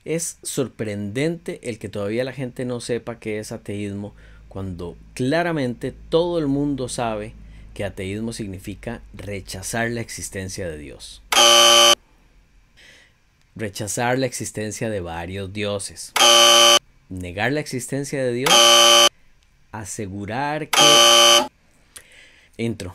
Es sorprendente el que todavía la gente no sepa qué es ateísmo, cuando claramente todo el mundo sabe que ateísmo significa rechazar la existencia de Dios. Rechazar la existencia de varios dioses. Negar la existencia de Dios. Asegurar que... Intro.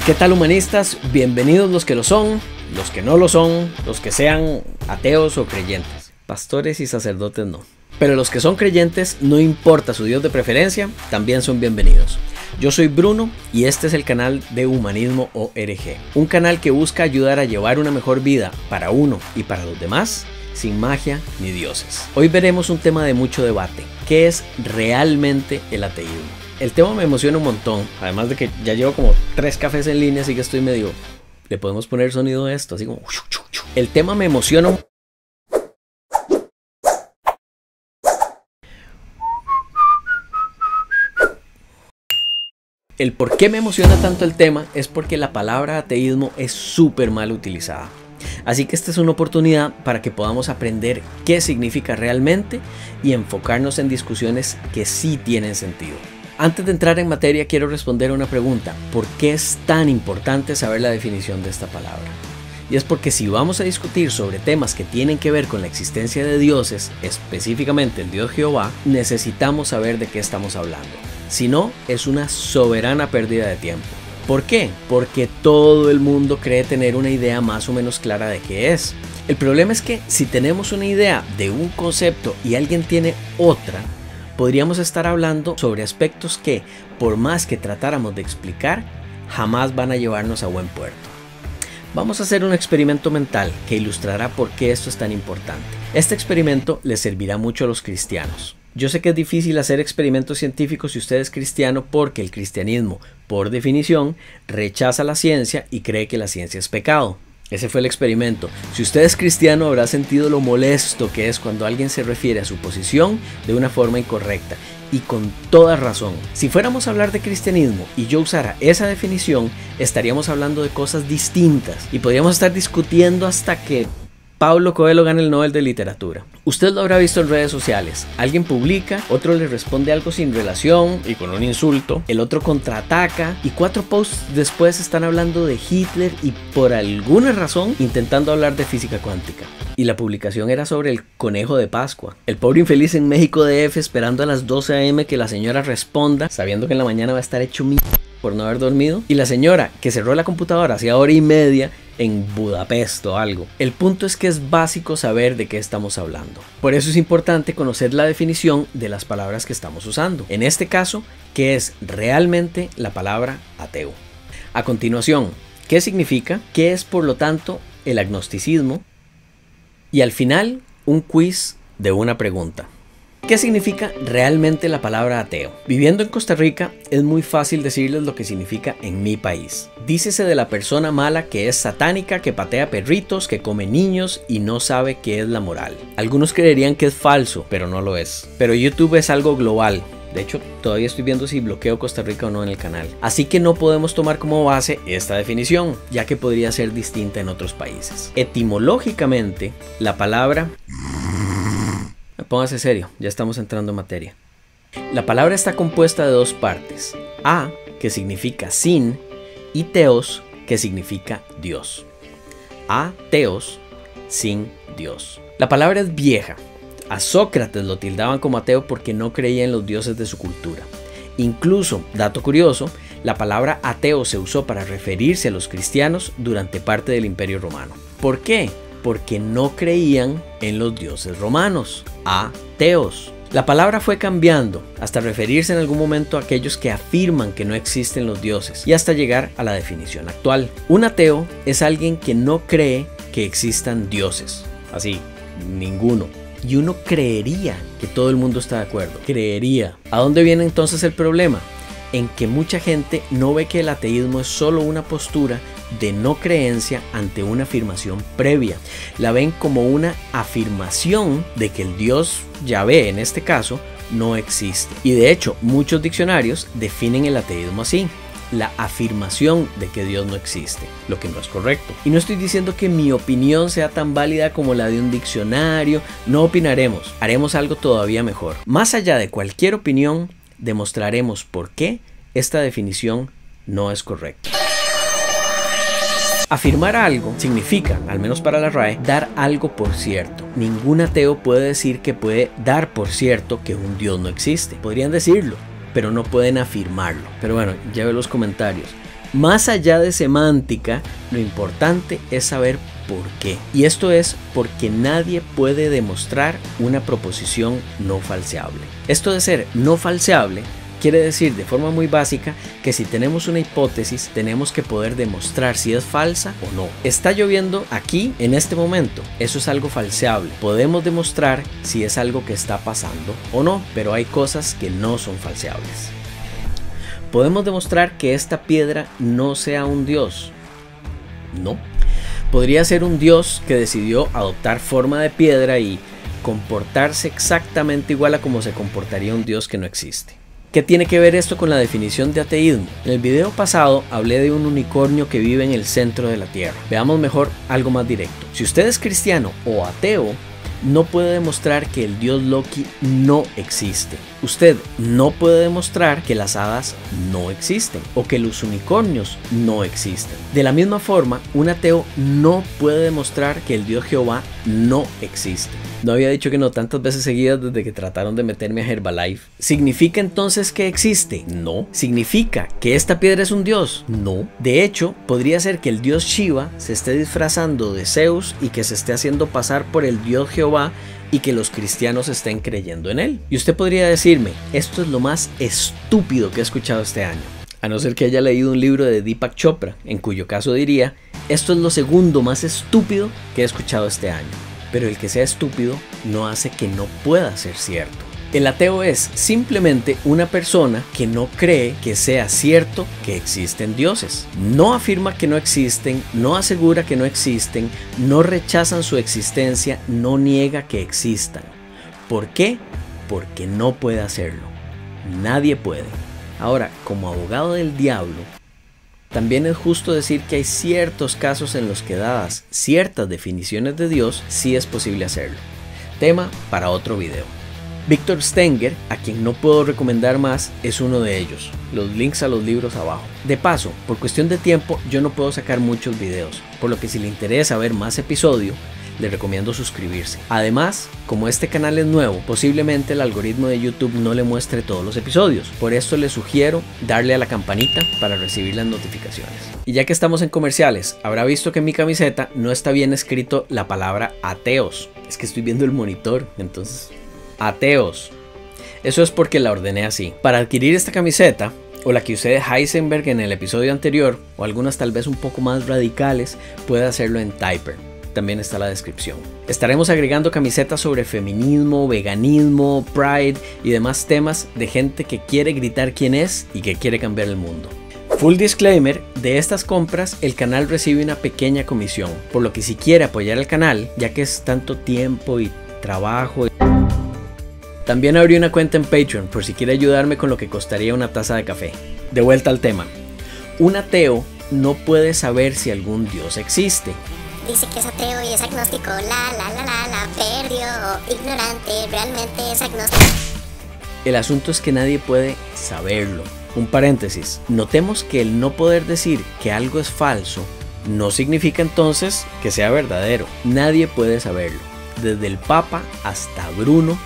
¿Qué tal, humanistas? Bienvenidos los que lo son, los que no lo son, los que sean ateos o creyentes. Pastores y sacerdotes no. Pero los que son creyentes, no importa su Dios de preferencia, también son bienvenidos. Yo soy Bruno y este es el canal de Humanismo ORG. Un canal que busca ayudar a llevar una mejor vida para uno y para los demás, sin magia ni dioses. Hoy veremos un tema de mucho debate. ¿Qué es realmente el ateísmo? El tema me emociona un montón, además de que ya llevo como 3 cafés en línea, así que estoy medio... Le podemos poner sonido a esto, así como... El tema me emociona un... El por qué me emociona tanto el tema es porque la palabra ateísmo es súper mal utilizada. Así que esta es una oportunidad para que podamos aprender qué significa realmente y enfocarnos en discusiones que sí tienen sentido. Antes de entrar en materia, quiero responder a una pregunta. ¿Por qué es tan importante saber la definición de esta palabra? Y es porque si vamos a discutir sobre temas que tienen que ver con la existencia de dioses, específicamente el Dios Jehová, necesitamos saber de qué estamos hablando. Si no, es una soberana pérdida de tiempo. ¿Por qué? Porque todo el mundo cree tener una idea más o menos clara de qué es. El problema es que si tenemos una idea de un concepto y alguien tiene otra, podríamos estar hablando sobre aspectos que, por más que tratáramos de explicar, jamás van a llevarnos a buen puerto. Vamos a hacer un experimento mental que ilustrará por qué esto es tan importante. Este experimento les servirá mucho a los cristianos. Yo sé que es difícil hacer experimentos científicos si usted es cristiano, porque el cristianismo, por definición, rechaza la ciencia y cree que la ciencia es pecado. Ese fue el experimento. Si usted es cristiano, habrá sentido lo molesto que es cuando alguien se refiere a su posición de una forma incorrecta, y con toda razón. Si fuéramos a hablar de cristianismo y yo usara esa definición, estaríamos hablando de cosas distintas y podríamos estar discutiendo hasta que Pablo Coelho gana el Nobel de Literatura. Usted lo habrá visto en redes sociales. Alguien publica, otro le responde algo sin relación y con un insulto, el otro contraataca y 4 posts después están hablando de Hitler y por alguna razón intentando hablar de física cuántica. Y la publicación era sobre el conejo de Pascua. El pobre infeliz en México DF esperando a las 12 AM que la señora responda, sabiendo que en la mañana va a estar hecho por no haber dormido, y la señora que cerró la computadora hacía hora y media en Budapest o algo. El punto es que es básico saber de qué estamos hablando. Por eso es importante conocer la definición de las palabras que estamos usando. En este caso, ¿qué es realmente la palabra ateo? A continuación, ¿qué significa? ¿Qué es, por lo tanto, el agnosticismo? Y al final, un quiz de una pregunta. ¿Qué significa realmente la palabra ateo? Viviendo en Costa Rica es muy fácil decirles lo que significa en mi país. Dícese de la persona mala que es satánica, que patea perritos, que come niños y no sabe qué es la moral. Algunos creerían que es falso, pero no lo es. Pero YouTube es algo global. De hecho, todavía estoy viendo si bloqueo Costa Rica o no en el canal. Así que no podemos tomar como base esta definición, ya que podría ser distinta en otros países. Etimológicamente, la palabra... Póngase serio, ya estamos entrando en materia. La palabra está compuesta de 2 partes. A, que significa sin, y teos, que significa Dios. Ateos, sin Dios. La palabra es vieja. A Sócrates lo tildaban como ateo porque no creía en los dioses de su cultura. Incluso, dato curioso, la palabra ateo se usó para referirse a los cristianos durante parte del Imperio Romano. ¿Por qué? Porque no creían en los dioses romanos, ateos. La palabra fue cambiando hasta referirse en algún momento a aquellos que afirman que no existen los dioses y hasta llegar a la definición actual. Un ateo es alguien que no cree que existan dioses, así, ninguno. Y uno creería que todo el mundo está de acuerdo, creería. ¿A dónde viene entonces el problema? En que mucha gente no ve que el ateísmo es solo una postura de no creencia ante una afirmación previa. La ven como una afirmación de que el Dios Yahvé, en este caso, no existe. Y de hecho, muchos diccionarios definen el ateísmo así: la afirmación de que Dios no existe, lo que no es correcto. Y no estoy diciendo que mi opinión sea tan válida como la de un diccionario, no opinaremos, haremos algo todavía mejor. Más allá de cualquier opinión, demostraremos por qué esta definición no es correcta. Afirmar algo significa, al menos para la RAE, dar algo por cierto. Ningún ateo puede decir que puede dar por cierto que un Dios no existe. Podrían decirlo, pero no pueden afirmarlo. Pero bueno, ya veo los comentarios. Más allá de semántica, lo importante es saber por qué. Y esto es porque nadie puede demostrar una proposición no falseable. Esto de ser no falseable quiere decir de forma muy básica que si tenemos una hipótesis tenemos que poder demostrar si es falsa o no. Está lloviendo aquí en este momento, eso es algo falseable. Podemos demostrar si es algo que está pasando o no, pero hay cosas que no son falseables. ¿Podemos demostrar que esta piedra no sea un dios? No. Podría ser un dios que decidió adoptar forma de piedra y comportarse exactamente igual a como se comportaría un dios que no existe. ¿Qué tiene que ver esto con la definición de ateísmo? En el video pasado hablé de un unicornio que vive en el centro de la Tierra. Veamos mejor algo más directo. Si usted es cristiano o ateo, no puede demostrar que el dios Loki no existe. Usted no puede demostrar que las hadas no existen o que los unicornios no existen. De la misma forma, un ateo no puede demostrar que el dios Jehová no existe. No había dicho que no tantas veces seguidas desde que trataron de meterme a Herbalife. ¿Significa entonces que existe? No. ¿Significa que esta piedra es un dios? No. De hecho, podría ser que el dios Shiva se esté disfrazando de Zeus y que se esté haciendo pasar por el dios Jehová y que los cristianos estén creyendo en él. Y usted podría decirme, esto es lo más estúpido que he escuchado este año. A no ser que haya leído un libro de Deepak Chopra, en cuyo caso diría, esto es lo segundo más estúpido que he escuchado este año. Pero el que sea estúpido no hace que no pueda ser cierto. El ateo es simplemente una persona que no cree que sea cierto que existen dioses. No afirma que no existen, no asegura que no existen, no rechazan su existencia, no niega que existan. ¿Por qué? Porque no puede hacerlo. Nadie puede. Ahora, como abogado del diablo, también es justo decir que hay ciertos casos en los que, dadas ciertas definiciones de Dios, sí es posible hacerlo. Tema para otro video. Victor Stenger, a quien no puedo recomendar más, es uno de ellos. Los links a los libros abajo. De paso, por cuestión de tiempo, yo no puedo sacar muchos videos, por lo que si le interesa ver más episodios, le recomiendo suscribirse. Además, como este canal es nuevo, posiblemente el algoritmo de YouTube no le muestre todos los episodios. Por esto le sugiero darle a la campanita para recibir las notificaciones. Y ya que estamos en comerciales, habrá visto que en mi camiseta no está bien escrito la palabra ateos. Es que estoy viendo el monitor, entonces... ateos. Eso es porque la ordené así. Para adquirir esta camiseta, o la que usé de Heisenberg en el episodio anterior, o algunas tal vez un poco más radicales, puede hacerlo en Typer. También está la descripción. Estaremos agregando camisetas sobre feminismo, veganismo, pride y demás temas de gente que quiere gritar quién es y que quiere cambiar el mundo. Full disclaimer, de estas compras el canal recibe una pequeña comisión, por lo que si quiere apoyar el canal, ya que es tanto tiempo y trabajo. También abrí una cuenta en Patreon por si quiere ayudarme con lo que costaría una taza de café. De vuelta al tema. Un ateo no puede saber si algún dios existe. Dice que es ateo y es agnóstico, perdió, ignorante, realmente es agnóstico. El asunto es que nadie puede saberlo. Un paréntesis, notemos que el no poder decir que algo es falso no significa entonces que sea verdadero. Nadie puede saberlo. Desde el Papa hasta Bruno,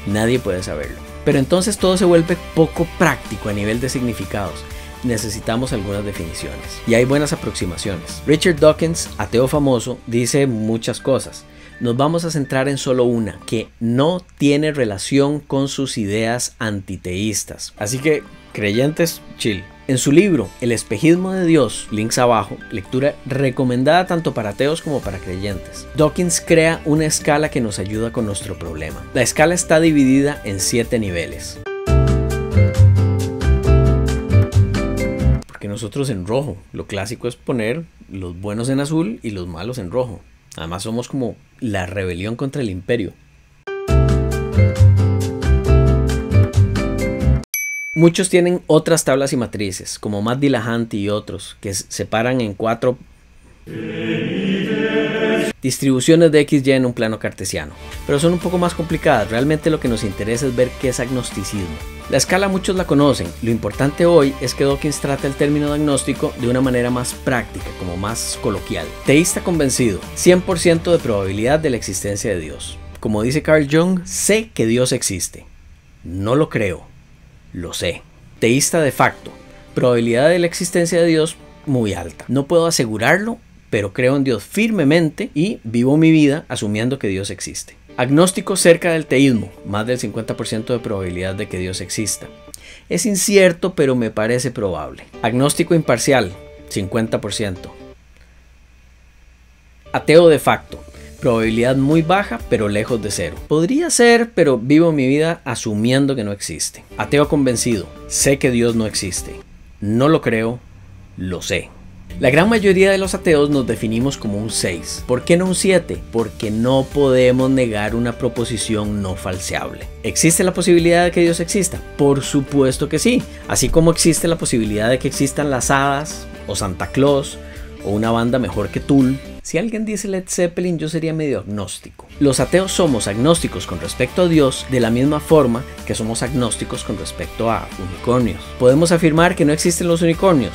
nadie puede saberlo. Pero entonces todo se vuelve poco práctico a nivel de significados. Necesitamos algunas definiciones. Y hay buenas aproximaciones. Richard Dawkins, ateo famoso, dice muchas cosas. Nos vamos a centrar en solo una, que no tiene relación con sus ideas antiteístas. Así que, creyentes, chill. En su libro, El espejismo de Dios, links abajo, lectura recomendada tanto para ateos como para creyentes, Dawkins crea una escala que nos ayuda con nuestro problema. La escala está dividida en 7 niveles. ¿Por qué no nosotros en rojo. Lo clásico es poner los buenos en azul y los malos en rojo. Además somos como la rebelión contra el imperio. Muchos tienen otras tablas y matrices, como Matt Dillahunty y otros, que separan en 4 distribuciones de XY en un plano cartesiano, pero son un poco más complicadas. Realmente lo que nos interesa es ver qué es agnosticismo. La escala muchos la conocen, lo importante hoy es que Dawkins trata el término de agnóstico de una manera más práctica, como más coloquial. Teísta convencido, 100% de probabilidad de la existencia de Dios. Como dice Carl Jung, sé que Dios existe, no lo creo, lo sé. Teísta de facto, probabilidad de la existencia de Dios muy alta. No puedo asegurarlo, pero creo en Dios firmemente y vivo mi vida asumiendo que Dios existe. Agnóstico cerca del teísmo, más del 50% de probabilidad de que Dios exista. Es incierto, pero me parece probable. Agnóstico imparcial, 50%. Ateo de facto, probabilidad muy baja, pero lejos de cero. Podría ser, pero vivo mi vida asumiendo que no existe. Ateo convencido, sé que Dios no existe. No lo creo, lo sé. La gran mayoría de los ateos nos definimos como un 6. ¿Por qué no un 7? Porque no podemos negar una proposición no falseable. ¿Existe la posibilidad de que Dios exista? Por supuesto que sí. Así como existe la posibilidad de que existan las hadas, o Santa Claus, o una banda mejor que Tool. Si alguien dice Led Zeppelin, yo sería medio agnóstico. Los ateos somos agnósticos con respecto a Dios de la misma forma que somos agnósticos con respecto a unicornios. ¿Podemos afirmar que no existen los unicornios?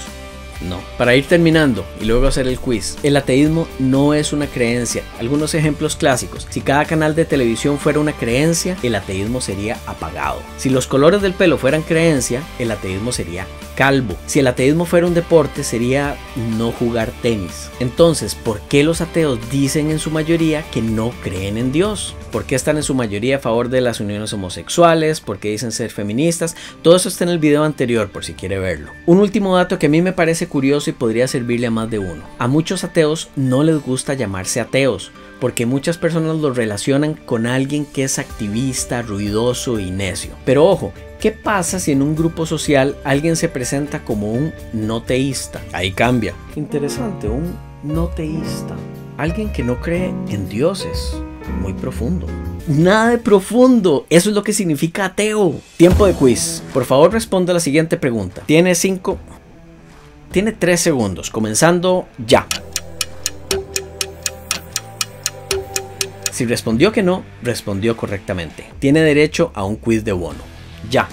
No. Para ir terminando y luego hacer el quiz, el ateísmo no es una creencia. Algunos ejemplos clásicos: si cada canal de televisión fuera una creencia, el ateísmo sería apagado. Si los colores del pelo fueran creencia, el ateísmo sería calvo. Si el ateísmo fuera un deporte, sería no jugar tenis. Entonces, ¿por qué los ateos dicen en su mayoría que no creen en Dios? ¿Por qué están en su mayoría a favor de las uniones homosexuales? ¿Por qué dicen ser feministas? Todo eso está en el video anterior por si quiere verlo. Un último dato que a mí me parece curioso y podría servirle a más de uno. A muchos ateos no les gusta llamarse ateos, porque muchas personas lo relacionan con alguien que es activista, ruidoso y necio. Pero ojo, ¿qué pasa si en un grupo social alguien se presenta como un no teísta? Ahí cambia. Interesante, un no teísta. Alguien que no cree en dioses. Muy profundo. Nada de profundo. Eso es lo que significa ateo. Tiempo de quiz. Por favor, responda a la siguiente pregunta. Tiene 3 segundos. Comenzando ya. Si respondió que no, respondió correctamente. Tiene derecho a un quiz de bono. Ya.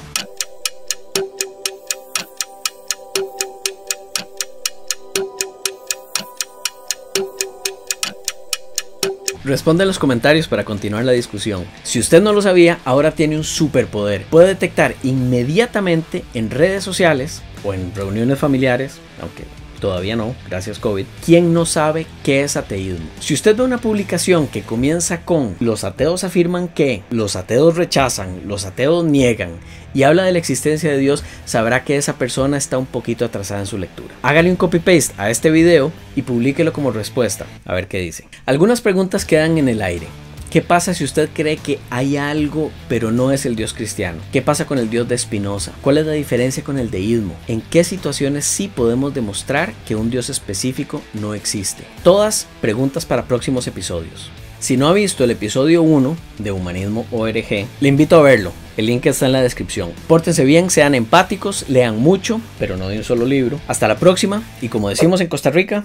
Responde en los comentarios para continuar la discusión. Si usted no lo sabía, ahora tiene un superpoder. Puede detectar inmediatamente en redes sociales o en reuniones familiares, aunque todavía no, gracias COVID, quién no sabe qué es ateísmo. Si usted ve una publicación que comienza con "los ateos afirman que", "los ateos rechazan", "los ateos niegan", y habla de la existencia de Dios, sabrá que esa persona está un poquito atrasada en su lectura. Hágale un copy-paste a este video y publíquelo como respuesta, a ver qué dice. Algunas preguntas quedan en el aire. ¿Qué pasa si usted cree que hay algo pero no es el Dios cristiano? ¿Qué pasa con el Dios de Spinoza? ¿Cuál es la diferencia con el deísmo? ¿En qué situaciones sí podemos demostrar que un Dios específico no existe? Todas preguntas para próximos episodios. Si no ha visto el episodio 1 de Humanismo ORG, le invito a verlo. El link está en la descripción. Pórtense bien, sean empáticos, lean mucho, pero no de un solo libro. Hasta la próxima y como decimos en Costa Rica,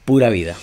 pura vida.